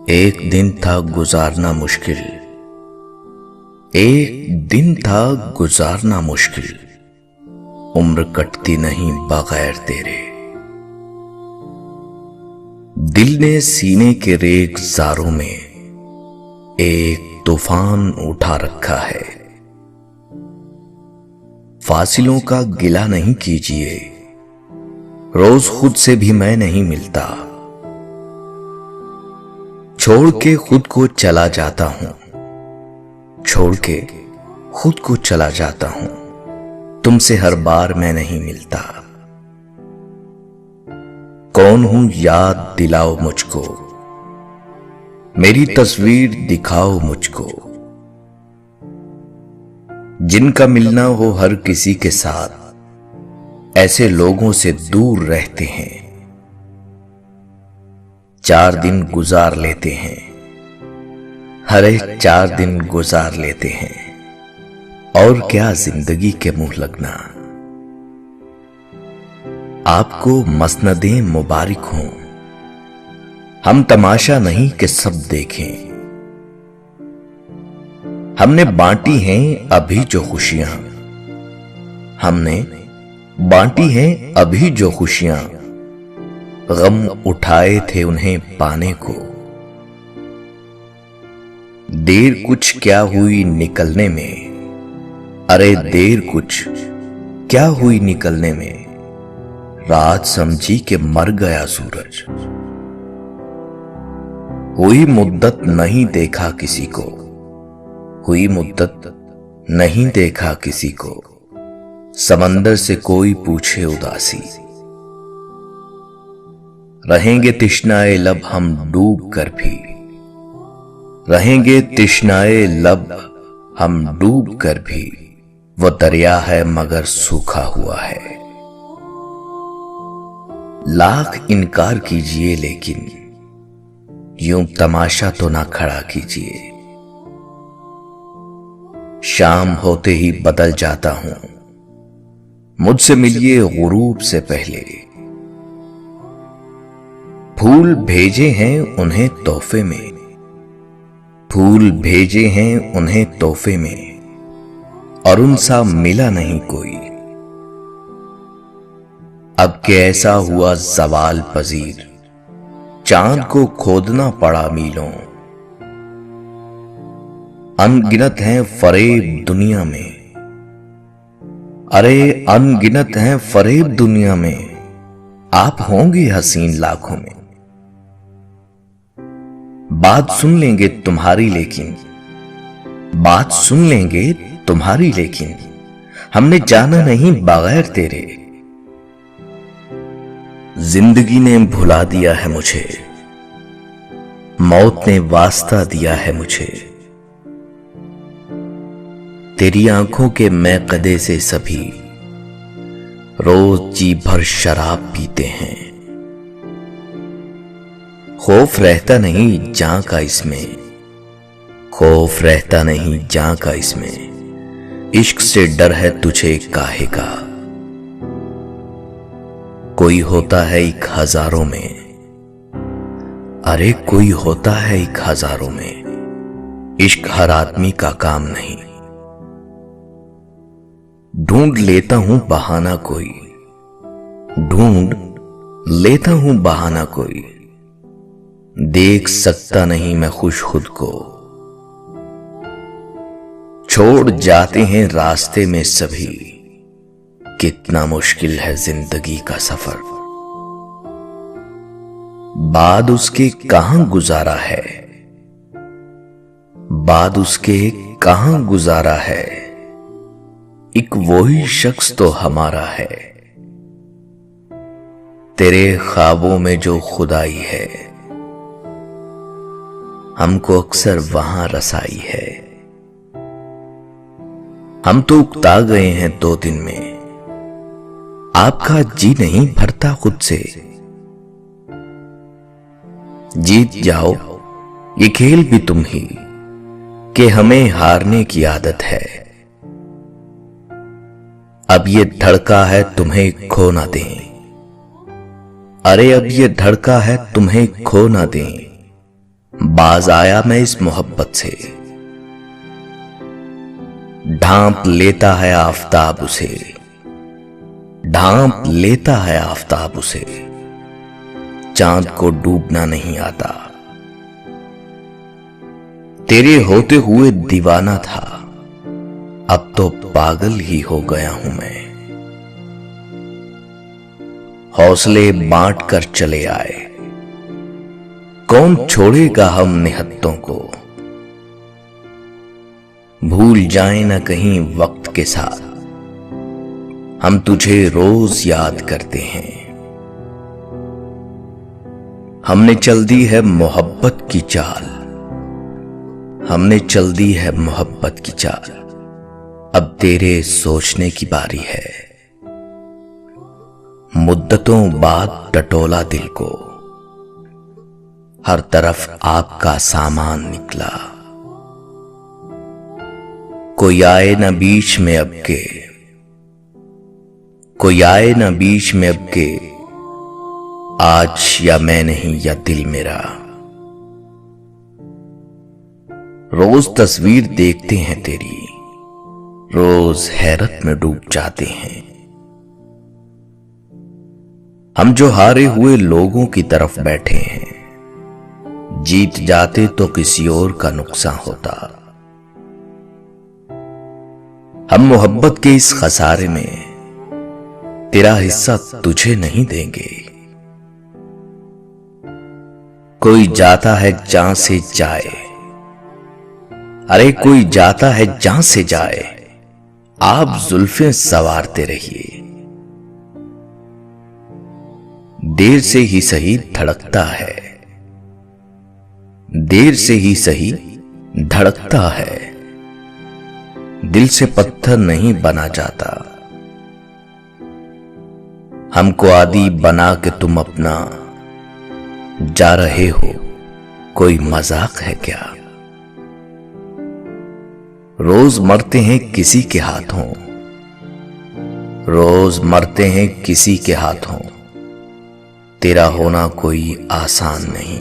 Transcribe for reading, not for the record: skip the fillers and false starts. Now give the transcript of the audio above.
एक दिन था गुजारना मुश्किल, एक दिन था गुजारना मुश्किल, उम्र कटती नहीं बगैर तेरे। दिल ने सीने के रेगिस्तारों में एक तूफान उठा रखा है। फासिलों का गिला नहीं कीजिए, रोज खुद से भी मैं नहीं मिलता। छोड़ के खुद को चला जाता हूं, छोड़ के खुद को चला जाता हूं, तुमसे हर बार मैं नहीं मिलता। कौन हूं याद दिलाओ मुझको, मेरी तस्वीर दिखाओ मुझको। जिनका मिलना हो हर किसी के साथ, ऐसे लोगों से दूर रहते हैं। 4 दिन गुजार लेते हैं, हर एक 4 दिन गुजार लेते हैं। और क्या जिंदगी के मुंह लगना। आपको मसनदें मुबारक हों, हम तमाशा नहीं कि सब देखें। हमने बांटी हैं अभी जो खुशियां, हमने बांटी हैं अभी जो खुशियां, गम उठाए थे उन्हें पाने को। देर कुछ क्या हुई निकलने में, अरे देर कुछ क्या हुई निकलने में, रात समझी कि मर गया सूरज। हुई मुद्दत नहीं देखा किसी को, हुई मुद्दत नहीं देखा किसी को, समंदर से कोई पूछे उदासी। रहेंगे तिश्नाए लब हम डूब कर भी, रहेंगे तिश्नाए लब हम डूब कर भी, वो दरिया है मगर सूखा हुआ है। लाख इनकार कीजिए लेकिन यूं तमाशा तो ना खड़ा कीजिए। शाम होते ही बदल जाता हूं, मुझसे मिलिए गुरूब से पहले। फूल भेजे हैं उन्हें तोहफे में, फूल भेजे हैं उन्हें तोहफे में, और उनसा मिला नहीं कोई। अब के ऐसा हुआ ज़वाल पजीर, चांद को खोदना पड़ा मीलों। अनगिनत हैं फरेब दुनिया में, अरे अनगिनत हैं फरेब दुनिया में, आप होंगे हसीन लाखों में। बात सुन लेंगे तुम्हारी लेकिन, बात सुन लेंगे तुम्हारी लेकिन, हमने जाना नहीं बगैर तेरे। जिंदगी ने भुला दिया है मुझे, मौत ने वास्ता दिया है मुझे। तेरी आंखों के मैकदे से सभी रोज जी भर शराब पीते हैं। खौफ रहता नहीं जां का इसमें, खौफ रहता नहीं जां का इसमें, इश्क से डर है तुझे काहे का। कोई होता है 1000 में, अरे कोई होता है 1000 में, इश्क हर आदमी का काम नहीं। ढूंढ लेता हूं बहाना कोई, ढूंढ लेता हूं बहाना कोई, देख सकता नहीं मैं खुश खुद को। छोड़ जाते हैं रास्ते में सभी, कितना मुश्किल है जिंदगी का सफर। बाद उसके कहां गुजारा है, बाद उसके कहां गुजारा है, एक वही शख्स तो हमारा है। तेरे ख्वाबों में जो खुदाई है, हमको अक्सर वहां रसाई है। हम तो उकता गए हैं 2 दिन में, आपका जी नहीं भरता खुद से। जीत जाओ ये खेल भी तुम ही, कि हमें हारने की आदत है। अब ये धड़का है तुम्हें खो ना दें, अरे अब ये धड़का है तुम्हें खो ना दें, बाज आया मैं इस मोहब्बत से, ढांप लेता है आफताब उसे, ढांप लेता है आफताब उसे, चांद को डूबना नहीं आता। तेरे होते हुए दीवाना था, अब तो पागल ही हो गया हूं मैं। हौसले बांट कर चले आए, कौन छोड़ेगा हम निहत्तों को। भूल जाए ना कहीं वक्त के साथ, हम तुझे रोज याद करते हैं। हमने चल दी है मोहब्बत की चाल, हमने चल दी है मोहब्बत की चाल। अब तेरे सोचने की बारी है, मुद्दतों बाद टटोला दिल को, हर तरफ आपका सामान निकला। कोई आए न बीच में अब के, कोई आए न बीच में अब के, आज या मैं नहीं या दिल मेरा। रोज तस्वीर देखते हैं तेरी, रोज हैरत में डूब जाते हैं। हम जो हारे हुए लोगों की तरफ बैठे हैं, जीत जाते तो किसी और का नुकसान होता। हम मोहब्बत के इस खसारे में तेरा हिस्सा तुझे नहीं देंगे। कोई जाता है जहां से जाए, अरे कोई जाता है जहां से जाए, आप जुल्फें संवारते रहिए। देर से ही सही धड़कता है, देर से ही सही धड़कता है, दिल से पत्थर नहीं बना जाता। हमको आदी बना के तुम अपना जा रहे हो, कोई मजाक है क्या। रोज मरते हैं किसी के हाथों, रोज मरते हैं किसी के हाथों, तेरा होना कोई आसान नहीं।